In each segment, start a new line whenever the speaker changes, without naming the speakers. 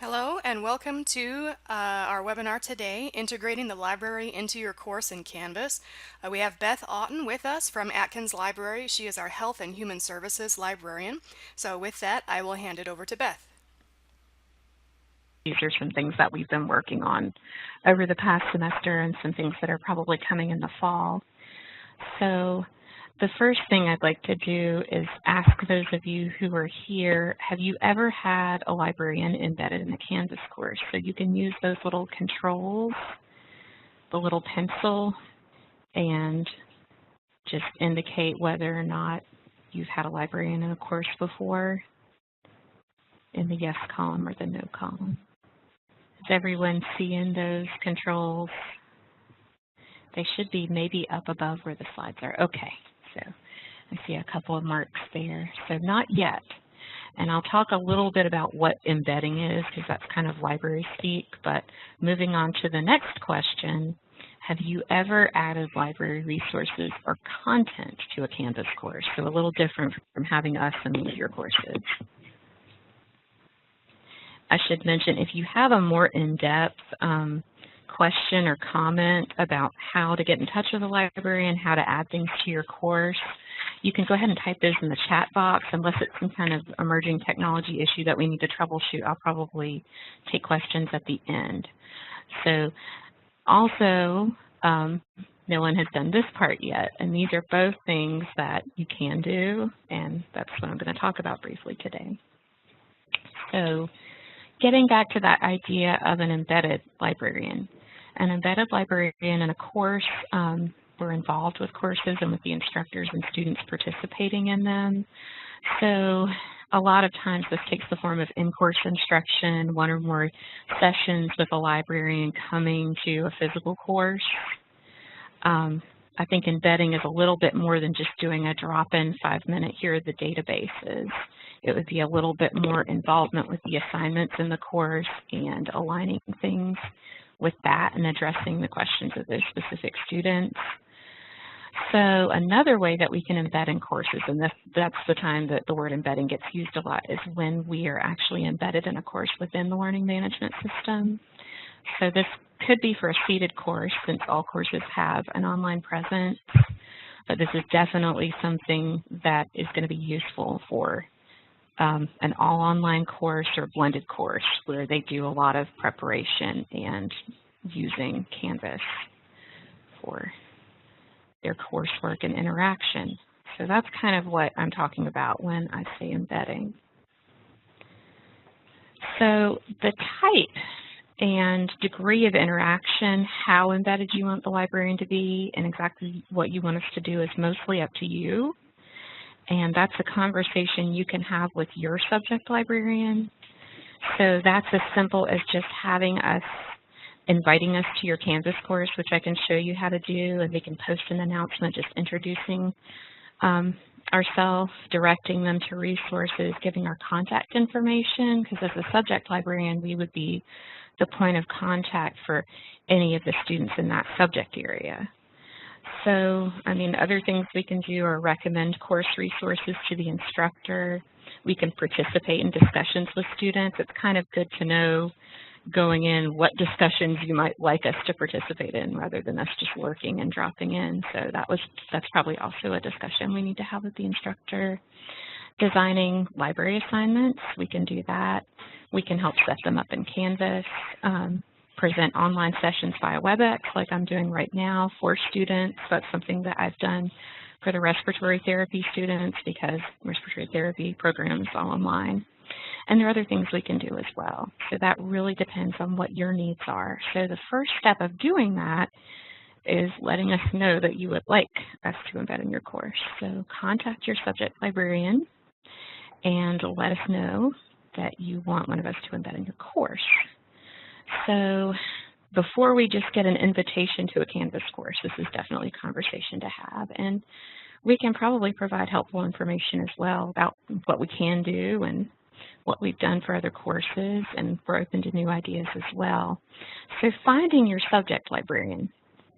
Hello and welcome to our webinar today, Integrating the Library into Your Course in Canvas. We have Beth Auten with us from Atkins Library. She is our Health and Human Services Librarian. So with that, I will hand it over to Beth.
These are some things that we've been working on over the past semester and some things that are probably coming in the fall. So the first thing I'd like to do is ask those of you who are here, have you ever had a librarian embedded in a Canvas course? So you can use those little controls, the little pencil, and just indicate whether or not you've had a librarian in a course before in the yes column or the no column. Is everyone seeing those controls? They should be maybe up above where the slides are. Okay, so I see a couple of marks there. So not yet. And I'll talk a little bit about what embedding is because that's kind of library speak. But moving on to the next question, have you ever added library resources or content to a Canvas course? So a little different from having us in your courses. I should mention, if you have a more in-depth question or comment about how to get in touch with a librarian, how to add things to your course, you can go ahead and type those in the chat box. Unless it's some kind of emerging technology issue that we need to troubleshoot, I'll probably take questions at the end. So also, no one has done this part yet, and these are both things that you can do, and that's what I'm going to talk about briefly today. So getting back to that idea of an embedded librarian. An embedded librarian in a course, we're involved with courses and with the instructors and students participating in them. So a lot of times this takes the form of in-course instruction, one or more sessions with a librarian coming to a physical course. I think embedding is a little bit more than just doing a drop-in 5-minute, here are the databases. It would be a little bit more involvement with the assignments in the course and aligning things with that and addressing the questions of those specific students. So another way that we can embed in courses, and that's the time that the word embedding gets used a lot, is when we are actually embedded in a course within the learning management system. So this could be for a seated course, since all courses have an online presence, but this is definitely something that is going to be useful for an all-online course or blended course where they do a lot of preparation and using Canvas for their coursework and interaction. So that's kind of what I'm talking about when I say embedding. So the type and degree of interaction, how embedded you want the librarian to be, and exactly what you want us to do is mostly up to you. And that's a conversation you can have with your subject librarian. So that's as simple as just having us, inviting us to your Canvas course, which I can show you how to do, and we can post an announcement just introducing ourselves, directing them to resources, giving our contact information, because as a subject librarian, we would be the point of contact for any of the students in that subject area. So, I mean, other things we can do are recommend course resources to the instructor. We can participate in discussions with students. It's kind of good to know going in what discussions you might like us to participate in rather than us just lurking and dropping in. So that's probably also a discussion we need to have with the instructor. Designing library assignments, we can do that. We can help set them up in Canvas. Present online sessions via WebEx like I'm doing right now for students. That's something that I've done for the respiratory therapy students because respiratory therapy program is all online. And there are other things we can do as well. So that really depends on what your needs are. So the first step of doing that is letting us know that you would like us to embed in your course. So contact your subject librarian and let us know that you want one of us to embed in your course. So before we just get an invitation to a Canvas course, this is definitely a conversation to have. And we can probably provide helpful information as well about what we can do and what we've done for other courses, and we're open to new ideas as well. So finding your subject librarian.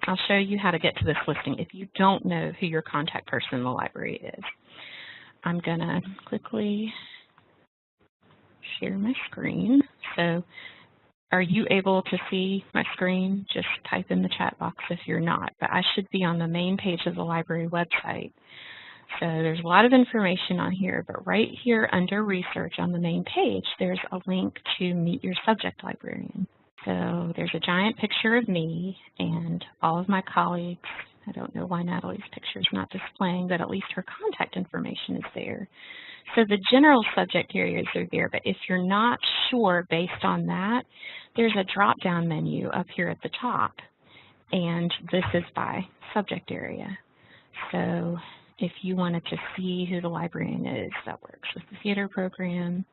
I'll show you how to get to this listing if you don't know who your contact person in the library is. I'm going to quickly share my screen So are you able to see my screen? Just type in the chat box if you're not. But I should be on the main page of the library website. So there's a lot of information on here, but right here under research on the main page, there's a link to meet your subject librarian. So there's a giant picture of me and all of my colleagues. I don't know why Natalie's picture is not displaying, but at least her contact information is there. So the general subject areas are there, but if you're not sure based on that, there's a drop-down menu up here at the top, and this is by subject area. So if you wanted to see who the librarian is that works with the theater program,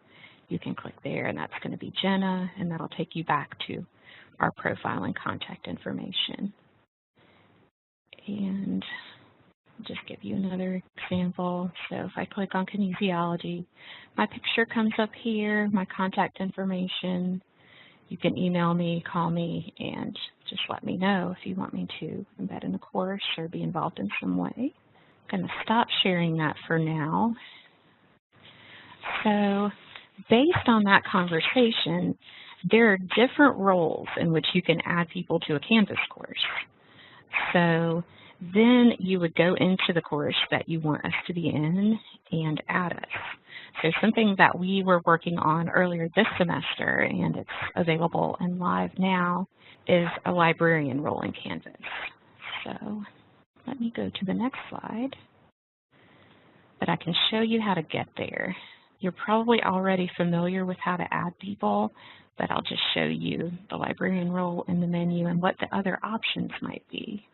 you can click there, and that's going to be Jenna, and that'll take you back to our profile and contact information. And I'll just give you another example. So if I click on kinesiology, my picture comes up here, my contact information. You can email me, call me, and just let me know if you want me to embed in a course or be involved in some way. I'm going to stop sharing that for now. So based on that conversation, there are different roles in which you can add people to a Canvas course. So then you would go into the course that you want us to be in and add us. So something that we were working on earlier this semester, and it's available and live now, is a librarian role in Canvas. So let me go to the next slide, but I can show you how to get there. You're probably already familiar with how to add people, but I'll just show you the librarian role in the menu and what the other options might be.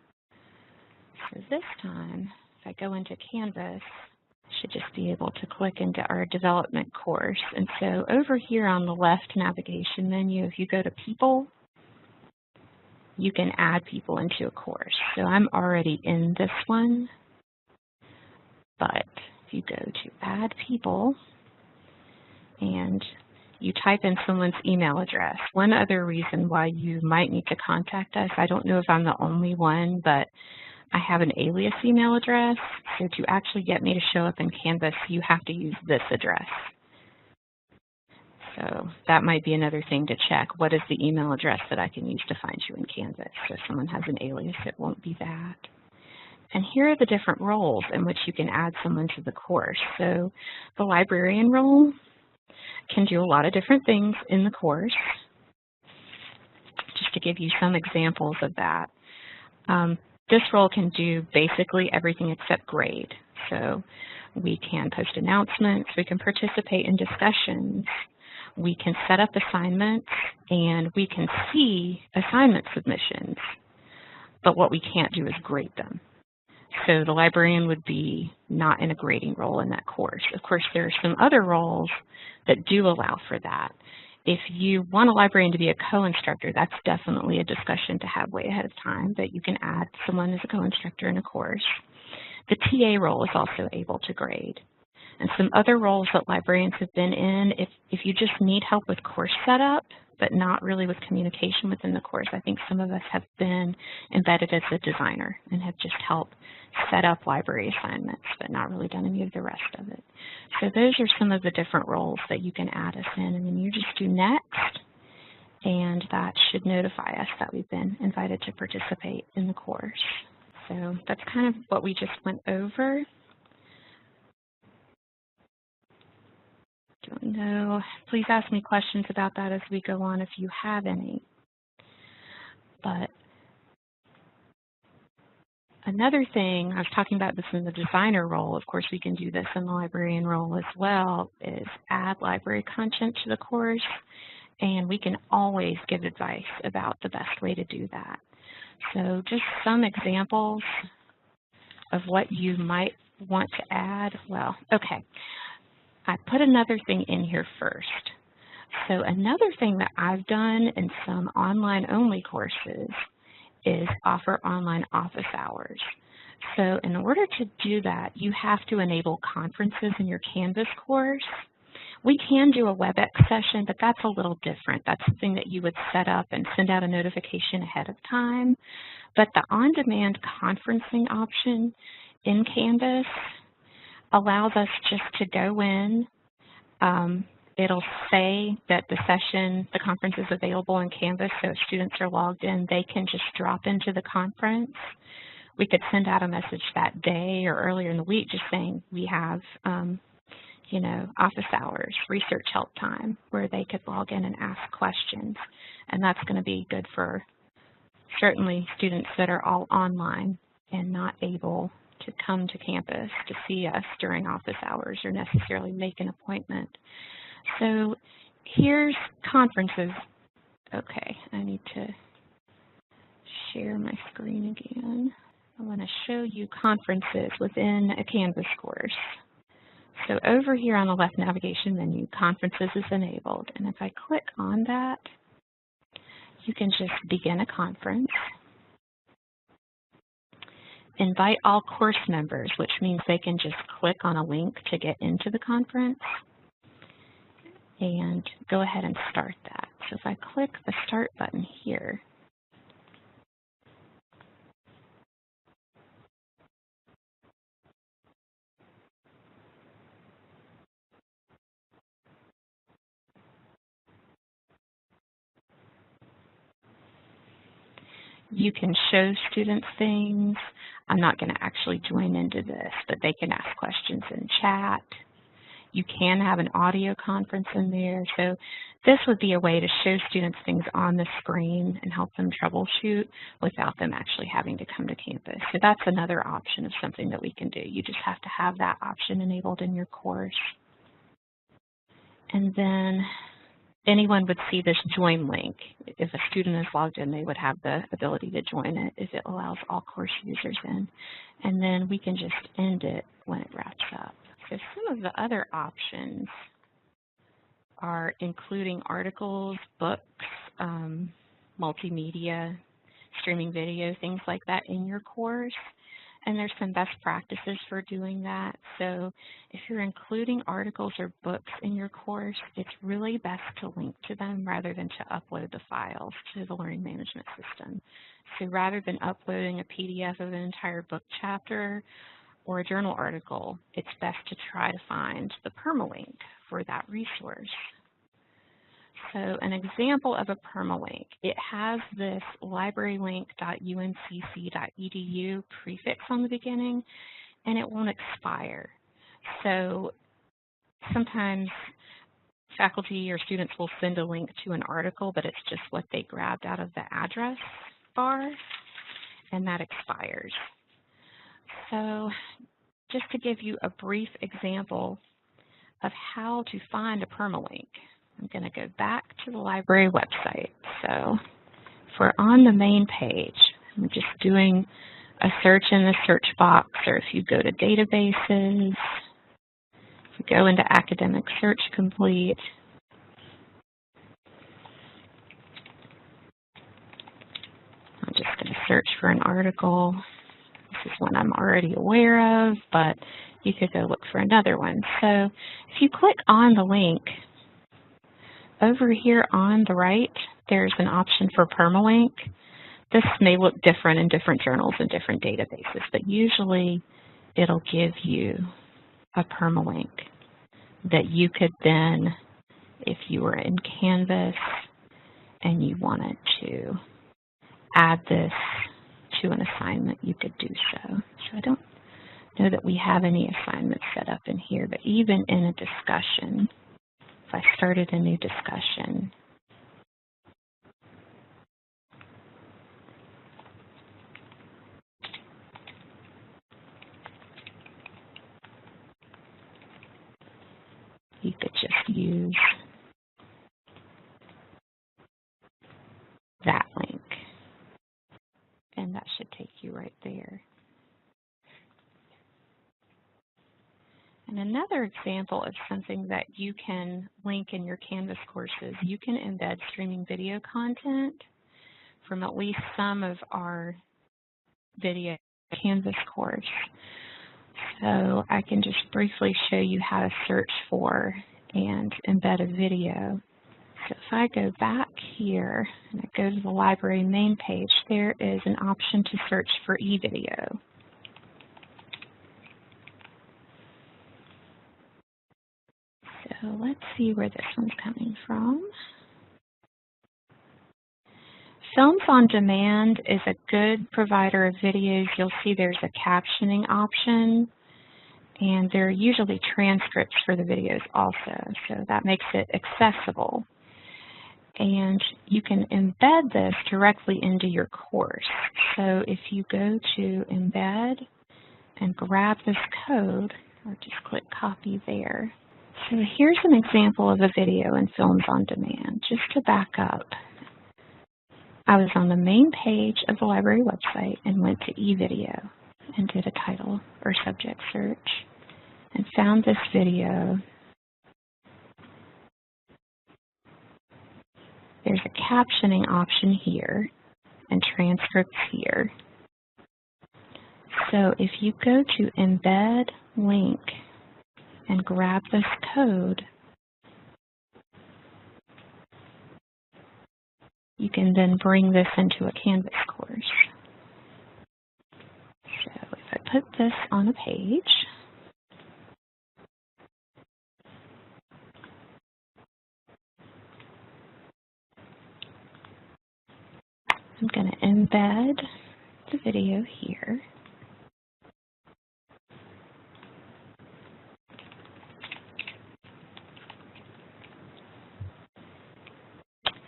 So this time, if I go into Canvas, I should just be able to click into our development course. And so over here on the left navigation menu, if you go to people, you can add people into a course. So I'm already in this one, but if you go to add people and you type in someone's email address. One other reason why you might need to contact us, I don't know if I'm the only one, but I have an alias email address. So to actually get me to show up in Canvas, you have to use this address. So that might be another thing to check. What is the email address that I can use to find you in Canvas? So if someone has an alias, it won't be that. And here are the different roles in which you can add someone to the course. So the librarian role can do a lot of different things in the course. Just to give you some examples of that. This role can do basically everything except grade. So we can post announcements, we can participate in discussions, we can set up assignments, and we can see assignment submissions. But what we can't do is grade them. So the librarian would be not in a grading role in that course. Of course, there are some other roles that do allow for that. If you want a librarian to be a co-instructor, that's definitely a discussion to have way ahead of time, but you can add someone as a co-instructor in a course. The TA role is also able to grade. And some other roles that librarians have been in, if you just need help with course setup, but not really with communication within the course, I think some of us have been embedded as a designer and have just helped set up library assignments, but not really done any of the rest of it. So those are some of the different roles that you can add us in, and then you just do next, and that should notify us that we've been invited to participate in the course. So that's kind of what we just went over. Don't know. Please ask me questions about that as we go on if you have any. But another thing, I was talking about this in the designer role, of course we can do this in the librarian role as well, is add library content to the course, and we can always give advice about the best way to do that. So just some examples of what you might want to add. Well, okay. I put another thing in here first. So another thing that I've done in some online-only courses is offer online office hours. So in order to do that, you have to enable conferences in your Canvas course. We can do a WebEx session, but that's a little different. That's something that you would set up and send out a notification ahead of time. But the on-demand conferencing option in Canvas allows us just to go in it'll say that the conference is available in Canvas, so if students are logged in, they can just drop into the conference. We could send out a message that day or earlier in the week just saying we have, you know, office hours, research help time, where they could log in and ask questions. And that's going to be good for certainly students that are all online and not able to come to campus to see us during office hours or necessarily make an appointment. So here's conferences. Okay, I need to share my screen again. I want to show you conferences within a Canvas course. So over here on the left navigation menu, conferences is enabled. And if I click on that, you can just begin a conference. Invite all course members, which means they can just click on a link to get into the conference. And go ahead and start that. So if I click the Start button here, you can show students things. I'm not going to actually join into this, but they can ask questions in chat. You can have an audio conference in there. So this would be a way to show students things on the screen and help them troubleshoot without them actually having to come to campus. So that's another option of something that we can do. You just have to have that option enabled in your course. And then anyone would see this join link. If a student is logged in, they would have the ability to join it if it allows all course users in. And then we can just end it when it wraps up. So some of the other options are including articles, books, multimedia, streaming video, things like that in your course. And there's some best practices for doing that. So if you're including articles or books in your course, it's really best to link to them rather than to upload the files to the learning management system. So rather than uploading a PDF of an entire book chapter or a journal article, it's best to try to find the permalink for that resource. So an example of a permalink, it has this librarylink.uncc.edu prefix on the beginning, and it won't expire. So sometimes faculty or students will send a link to an article, but it's just what they grabbed out of the address bar, and that expires. So just to give you a brief example of how to find a permalink, I'm going to go back to the library website. So if we're on the main page, I'm just doing a search in the search box, or if you go to databases, if you go into academic search complete, I'm just going to search for an article. This is one I'm already aware of, but you could go look for another one. So if you click on the link, over here on the right, there's an option for permalink. This may look different in different journals and different databases, but usually it'll give you a permalink that you could then, if you were in Canvas and you wanted to add this to an assignment, you could do so. So I don't know that we have any assignments set up in here, but even in a discussion, if I started a new discussion, you could just use that link, and that should take you right there. And another example of something that you can link in your Canvas courses, you can embed streaming video content from at least some of our video Canvas course. So I can just briefly show you how to search for and embed a video. So if I go back here and I go to the library main page, there is an option to search for eVideo. So So let's see where this one's coming from. Films on Demand is a good provider of videos. You'll see there's a captioning option, and there are usually transcripts for the videos also, so that makes it accessible. And you can embed this directly into your course. So if you go to Embed and grab this code, or just click Copy there. So here's an example of a video in Films on Demand. Just to back up, I was on the main page of the library website and went to eVideo and did a title or subject search and found this video. There's a captioning option here and transcripts here. So if you go to Embed Link and grab this code, you can then bring this into a Canvas course. So if I put this on a page, I'm going to embed the video here.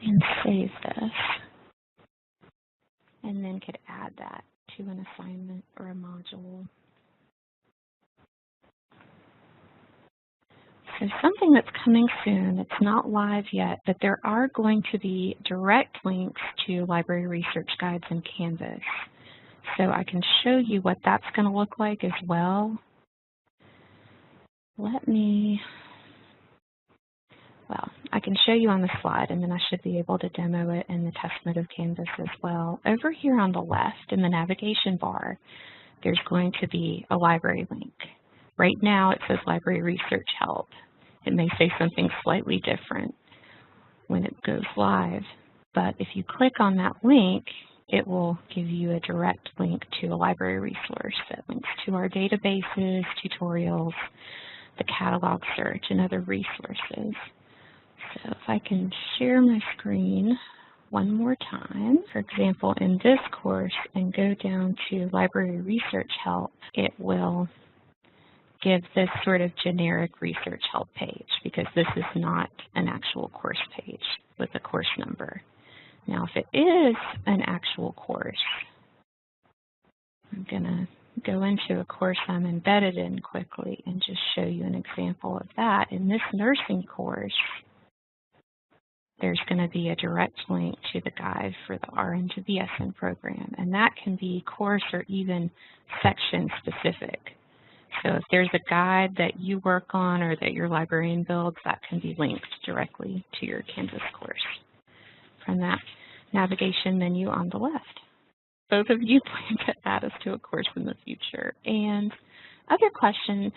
And save this. And then could add that to an assignment or a module. So something that's coming soon, it's not live yet, but there are going to be direct links to library research guides in Canvas. So I can show you what that's going to look like as well. I can show you on the slide, and then I should be able to demo it in the test mode of Canvas as well. Over here on the left in the navigation bar, there's going to be a library link. Right now it says Library Research Help. It may say something slightly different when it goes live, but if you click on that link, it will give you a direct link to a library resource that links to our databases, tutorials, the catalog search, and other resources. So if I can share my screen one more time, for example, in this course, and go down to Library Research Help, it will give this sort of generic research help page because this is not an actual course page with a course number. Now, if it is an actual course, I'm going to go into a course I'm embedded in quickly and just show you an example of that. In this nursing course, there's going to be a direct link to the guide for the RN to BSN program, and that can be course or even section specific. So if there's a guide that you work on or that your librarian builds, that can be linked directly to your Canvas course from that navigation menu on the left. Both of you plan to add us to a course in the future. And other question,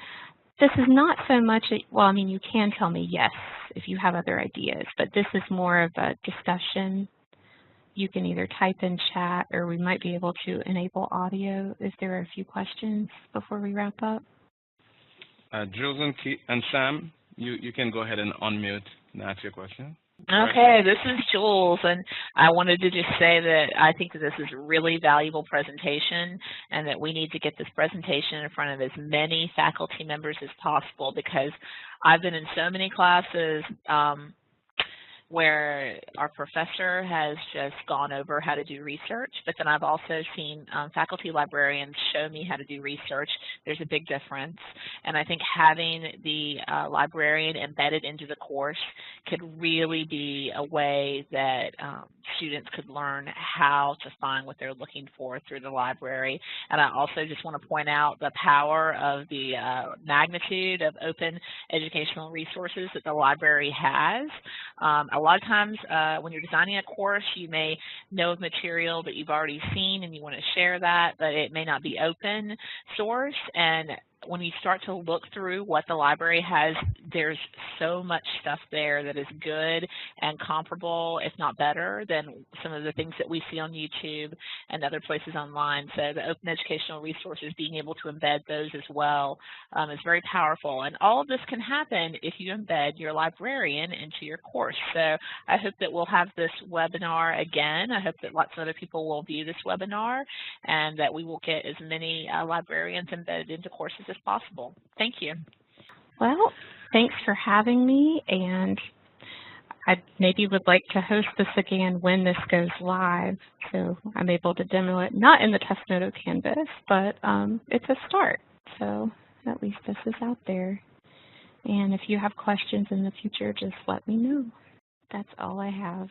this is not so much, well, I mean, you can tell me yes if you have other ideas, but this is more of a discussion. You can either type in chat or we might be able to enable audio if there are a few questions before we wrap up.
Jules and Sam, you can go ahead and unmute and ask your question.
Okay, this is Jules, and I wanted to just say that I think that this is a really valuable presentation and that we need to get this presentation in front of as many faculty members as possible, because I've been in so many classes where our professor has just gone over how to do research, but then I've also seen faculty librarians show me how to do research. There's a big difference, and I think having the librarian embedded into the course could really be a way that students could learn how to find what they're looking for through the library. And I also just want to point out the power of the magnitude of open educational resources that the library has. A lot of times when you're designing a course, you may know of material that you've already seen and you want to share that, but it may not be open source. And when you start to look through what the library has, there's so much stuff there that is good and comparable, if not better, than some of the things that we see on YouTube. and other places online. So the open educational resources, being able to embed those as well is very powerful. And all of this can happen if you embed your librarian into your course. So I hope that we'll have this webinar again. I hope that lots of other people will view this webinar and that we will get as many librarians embedded into courses as possible. Thank you.
Well, thanks for having me, and I maybe would like to host this again when this goes live, so I'm able to demo it, not in the test note Canvas, but it's a start, so at least this is out there. And if you have questions in the future, just let me know. That's all I have.